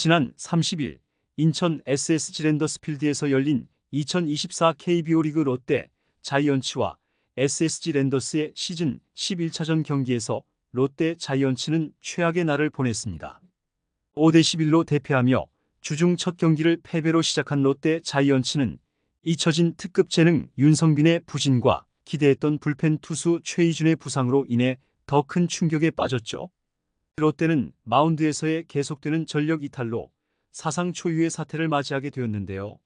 지난 30일 인천 SSG 랜더스필드에서 열린 2024 KBO 리그 롯데 자이언츠와 SSG 랜더스의 시즌 11차전 경기에서 롯데 자이언츠는 최악의 날을 보냈습니다. 5대11로 대패하며 주중 첫 경기를 패배로 시작한 롯데 자이언츠는 잊혀진 특급 재능 윤성빈의 부진과 기대했던 불펜 투수 최희준의 부상으로 인해 더 큰 충격에 빠졌죠. 롯데는 마운드에서의 계속되는 전력 이탈로 사상 초유의 사태를 맞이하게 되었는데요.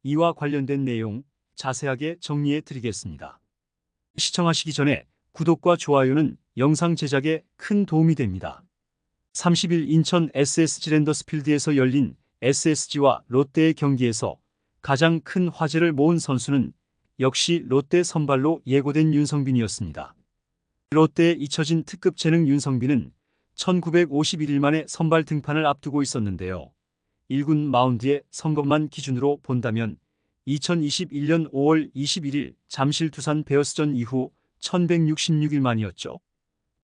이와 관련된 내용 자세하게 정리해 드리겠습니다. 시청하시기 전에 구독과 좋아요는 영상 제작에 큰 도움이 됩니다. 30일 인천 SSG 랜더스필드에서 열린 SSG와 롯데의 경기에서 가장 큰 화제를 모은 선수는 역시 롯데 선발로 예고된 윤성빈이었습니다. 롯데에 잊혀진 특급 재능 윤성빈은 1951일 만에 선발 등판을 앞두고 있었는데요. 1군 마운드에 선 것만 기준으로 본다면 2021년 5월 21일 잠실 두산 베어스전 이후 1166일 만이었죠.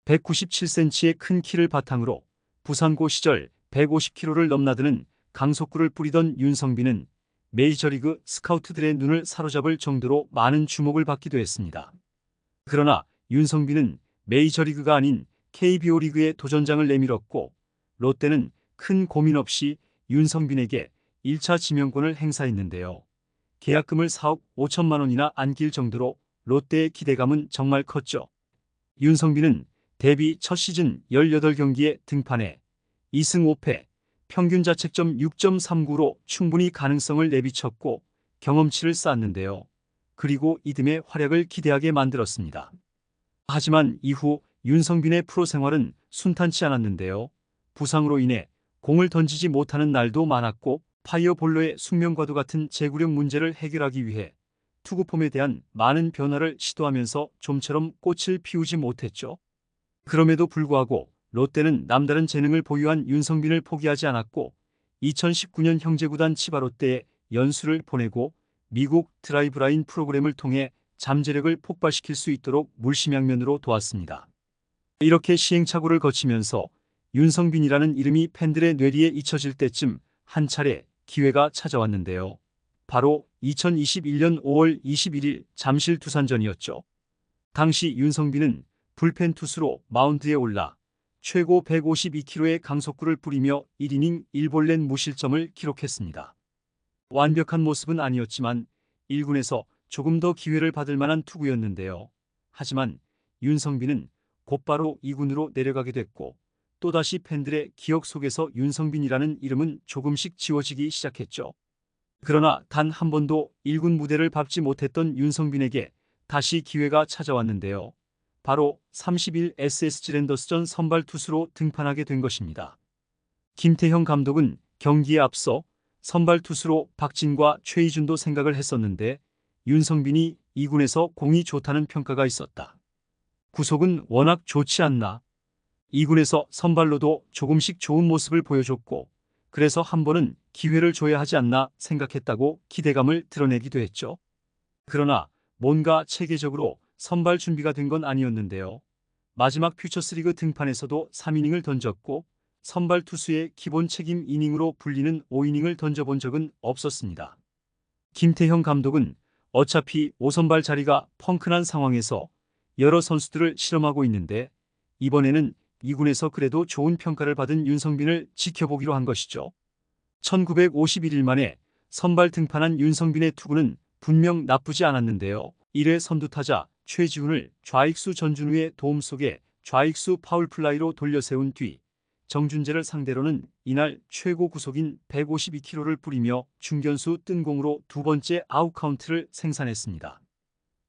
197cm의 큰 키를 바탕으로 부산고 시절 150kg를 넘나드는 강속구를 뿌리던 윤성빈은 메이저리그 스카우트들의 눈을 사로잡을 정도로 많은 주목을 받기도 했습니다. 그러나 윤성빈은 메이저리그가 아닌 KBO 리그에 도전장을 내밀었고 롯데는 큰 고민 없이 윤성빈에게 1차 지명권을 행사했는데요. 계약금을 4억 5천만 원이나 안길 정도로 롯데의 기대감은 정말 컸죠. 윤성빈은 데뷔 첫 시즌 18경기에 등판해 2승 5패, 평균 자책점 6.39로 충분히 가능성을 내비쳤고 경험치를 쌓았는데요. 그리고 이듬해 활약을 기대하게 만들었습니다. 하지만 이후 윤성빈의 프로 생활은 순탄치 않았는데요. 부상으로 인해 공을 던지지 못하는 날도 많았고 파이어볼로의 숙명과도 같은 제구력 문제를 해결하기 위해 투구폼에 대한 많은 변화를 시도하면서 좀처럼 꽃을 피우지 못했죠. 그럼에도 불구하고 롯데는 남다른 재능을 보유한 윤성빈을 포기하지 않았고 2019년 형제구단 치바롯데에 연수를 보내고 미국 드라이브라인 프로그램을 통해 잠재력을 폭발시킬 수 있도록 물심양면으로 도왔습니다. 이렇게 시행착오를 거치면서 윤성빈이라는 이름이 팬들의 뇌리에 잊혀질 때쯤 한 차례 기회가 찾아왔는데요. 바로 2021년 5월 21일 잠실 두산전이었죠. 당시 윤성빈은 불펜 투수로 마운드에 올라 최고 152km의 강속구를 뿌리며 1이닝 1볼넷 무실점을 기록했습니다. 완벽한 모습은 아니었지만 1군에서 조금 더 기회를 받을 만한 투구였는데요. 하지만 윤성빈은 곧바로 2군으로 내려가게 됐고 또다시 팬들의 기억 속에서 윤성빈이라는 이름은 조금씩 지워지기 시작했죠. 그러나 단 한 번도 1군 무대를 밟지 못했던 윤성빈에게 다시 기회가 찾아왔는데요. 바로 30일 SSG 랜더스전 선발 투수로 등판하게 된 것입니다. 김태형 감독은 경기에 앞서 선발 투수로 박진과 최희준도 생각을 했었는데 윤성빈이 2군에서 공이 좋다는 평가가 있었다. 구속은 워낙 좋지 않나. 2군에서 선발로도 조금씩 좋은 모습을 보여줬고 그래서 한 번은 기회를 줘야 하지 않나 생각했다고 기대감을 드러내기도 했죠. 그러나 뭔가 체계적으로 선발 준비가 된 건 아니었는데요. 마지막 퓨처스리그 등판에서도 3이닝을 던졌고 선발 투수의 기본 책임 이닝으로 불리는 5이닝을 던져본 적은 없었습니다. 김태형 감독은 어차피 5선발 자리가 펑크난 상황에서 여러 선수들을 실험하고 있는데 이번에는 2군에서 그래도 좋은 평가를 받은 윤성빈을 지켜보기로 한 것이죠. 1951일 만에 선발 등판한 윤성빈의 투구는 분명 나쁘지 않았는데요. 1회 선두타자 최지훈을 좌익수 전준우의 도움 속에 좌익수 파울플라이로 돌려세운 뒤 정준재를 상대로는 이날 최고 구속인 152km를 뿌리며 중견수 뜬공으로 두 번째 아웃카운트를 생산했습니다.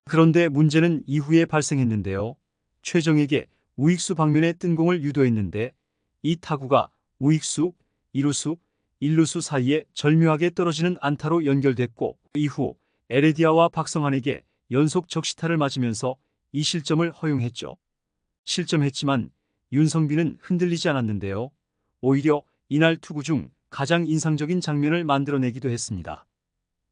그런데 문제는 이후에 발생했는데요. 최정에게 우익수 방면에 뜬공을 유도했는데 이 타구가 우익수, 2루수, 1루수 사이에 절묘하게 떨어지는 안타로 연결됐고 이후 에레디아와 박성환에게 연속 적시타를 맞으면서 이 실점을 허용했죠. 실점했지만 윤성빈은 흔들리지 않았는데요. 오히려 이날 투구 중 가장 인상적인 장면을 만들어내기도 했습니다.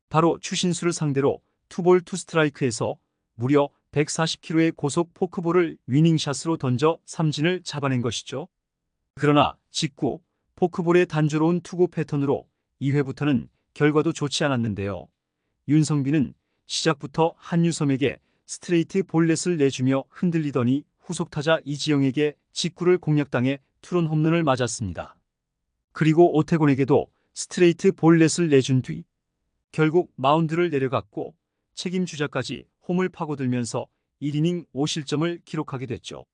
바로 추신수를 상대로 투볼 투스트라이크에서 무려 140km의 고속 포크볼을 위닝샷으로 던져 삼진을 잡아낸 것이죠. 그러나 직구, 포크볼의 단조로운 투구 패턴으로 2회부터는 결과도 좋지 않았는데요. 윤성빈은 시작부터 한유섬에게 스트레이트 볼넷을 내주며 흔들리더니 후속 타자 이지영에게 직구를 공략당해 투런 홈런을 맞았습니다. 그리고 오태곤에게도 스트레이트 볼넷을 내준 뒤 결국 마운드를 내려갔고 책임주자까지 홈을 파고들면서 1이닝 5실점을 기록하게 됐죠.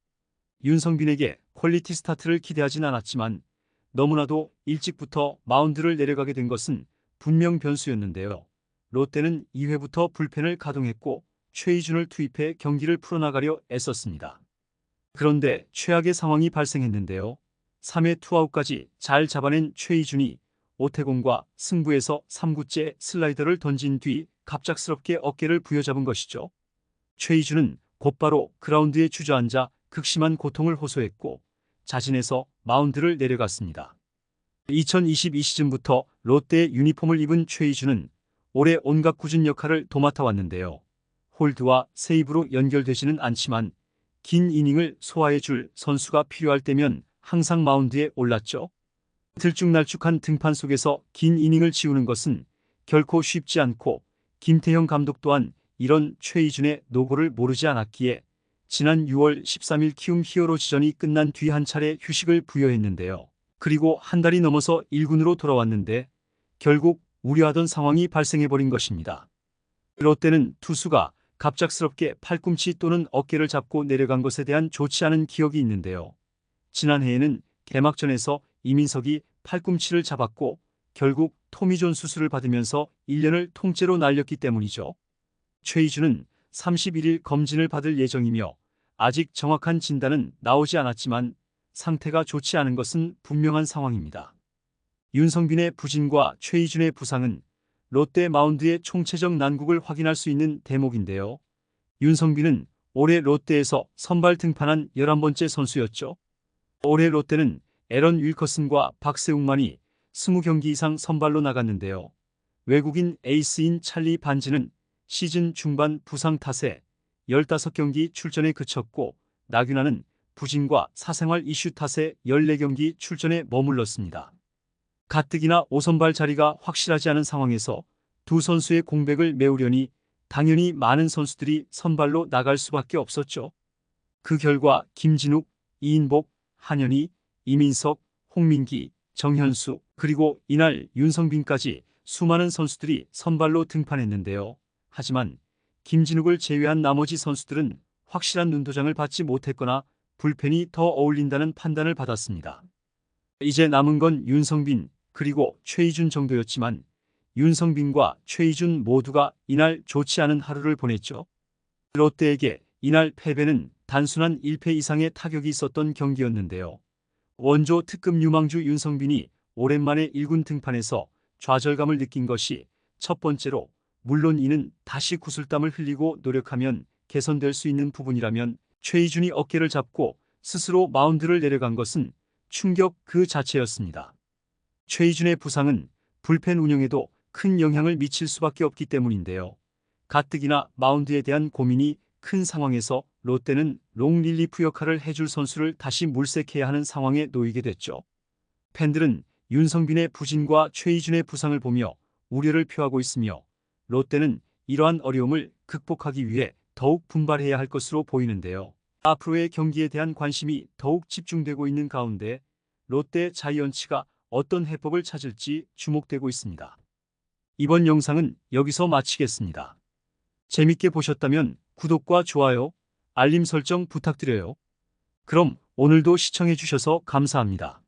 윤성빈에게 퀄리티 스타트를 기대하진 않았지만 너무나도 일찍부터 마운드를 내려가게 된 것은 분명 변수였는데요. 롯데는 2회부터 불펜을 가동했고 최희준을 투입해 경기를 풀어나가려 애썼습니다. 그런데 최악의 상황이 발생했는데요. 3회 투아웃까지 잘 잡아낸 최희준이 오태곤과 승부에서 3구째 슬라이더를 던진 뒤 갑작스럽게 어깨를 부여잡은 것이죠. 최희준은 곧바로 그라운드에 주저앉아 극심한 고통을 호소했고 자진해서 마운드를 내려갔습니다. 2022 시즌부터 롯데의 유니폼을 입은 최희준은 올해 온갖 꾸준 역할을 도맡아 왔는데요. 홀드와 세이브로 연결되지는 않지만 긴 이닝을 소화해 줄 선수가 필요할 때면 항상 마운드에 올랐죠. 들쭉날쭉한 등판 속에서 긴 이닝을 치우는 것은 결코 쉽지 않고 김태형 감독 또한 이런 최희준의 노고를 모르지 않았기에 지난 6월 13일 키움 히어로즈전이 끝난 뒤 한 차례 휴식을 부여했는데요. 그리고 한 달이 넘어서 1군으로 돌아왔는데 결국 우려하던 상황이 발생해버린 것입니다. 롯데는 투수가 갑작스럽게 팔꿈치 또는 어깨를 잡고 내려간 것에 대한 좋지 않은 기억이 있는데요. 지난해에는 개막전에서 이민석이 팔꿈치를 잡았고 결국 토미존 수술을 받으면서 1년을 통째로 날렸기 때문이죠. 최희준은 31일 검진을 받을 예정이며 아직 정확한 진단은 나오지 않았지만 상태가 좋지 않은 것은 분명한 상황입니다. 윤성빈의 부진과 최희준의 부상은 롯데 마운드의 총체적 난국을 확인할 수 있는 대목인데요. 윤성빈은 올해 롯데에서 선발 등판한 11번째 선수였죠. 올해 롯데는 에런 윌커슨과 박세웅만이 20경기 이상 선발로 나갔는데요. 외국인 에이스인 찰리 반지는 시즌 중반 부상 탓에 15경기 출전에 그쳤고 나균아는 부진과 사생활 이슈 탓에 14경기 출전에 머물렀습니다. 가뜩이나 5선발 자리가 확실하지 않은 상황에서 두 선수의 공백을 메우려니 당연히 많은 선수들이 선발로 나갈 수밖에 없었죠. 그 결과 김진욱, 이인복, 한현희, 이민석, 홍민기, 정현수 그리고 이날 윤성빈까지 수많은 선수들이 선발로 등판했는데요. 하지만 김진욱을 제외한 나머지 선수들은 확실한 눈도장을 받지 못했거나 불펜이 더 어울린다는 판단을 받았습니다. 이제 남은 건 윤성빈 그리고 최희준 정도였지만 윤성빈과 최희준 모두가 이날 좋지 않은 하루를 보냈죠. 롯데에게 이날 패배는 단순한 1패 이상의 타격이 있었던 경기였는데요. 원조 특급 유망주 윤성빈이 오랜만에 1군 등판에서 좌절감을 느낀 것이 첫 번째로 물론 이는 다시 구슬땀을 흘리고 노력하면 개선될 수 있는 부분이라면 최희준이 어깨를 잡고 스스로 마운드를 내려간 것은 충격 그 자체였습니다. 최희준의 부상은 불펜 운영에도 큰 영향을 미칠 수밖에 없기 때문인데요. 가뜩이나 마운드에 대한 고민이 큰 상황에서 롯데는 롱 릴리프 역할을 해줄 선수를 다시 물색해야 하는 상황에 놓이게 됐죠. 팬들은 윤성빈의 부진과 최희준의 부상을 보며 우려를 표하고 있으며 롯데는 이러한 어려움을 극복하기 위해 더욱 분발해야 할 것으로 보이는데요. 앞으로의 경기에 대한 관심이 더욱 집중되고 있는 가운데 롯데 자이언츠가 어떤 해법을 찾을지 주목되고 있습니다. 이번 영상은 여기서 마치겠습니다. 재밌게 보셨다면 구독과 좋아요, 알림 설정 부탁드려요. 그럼 오늘도 시청해주셔서 감사합니다.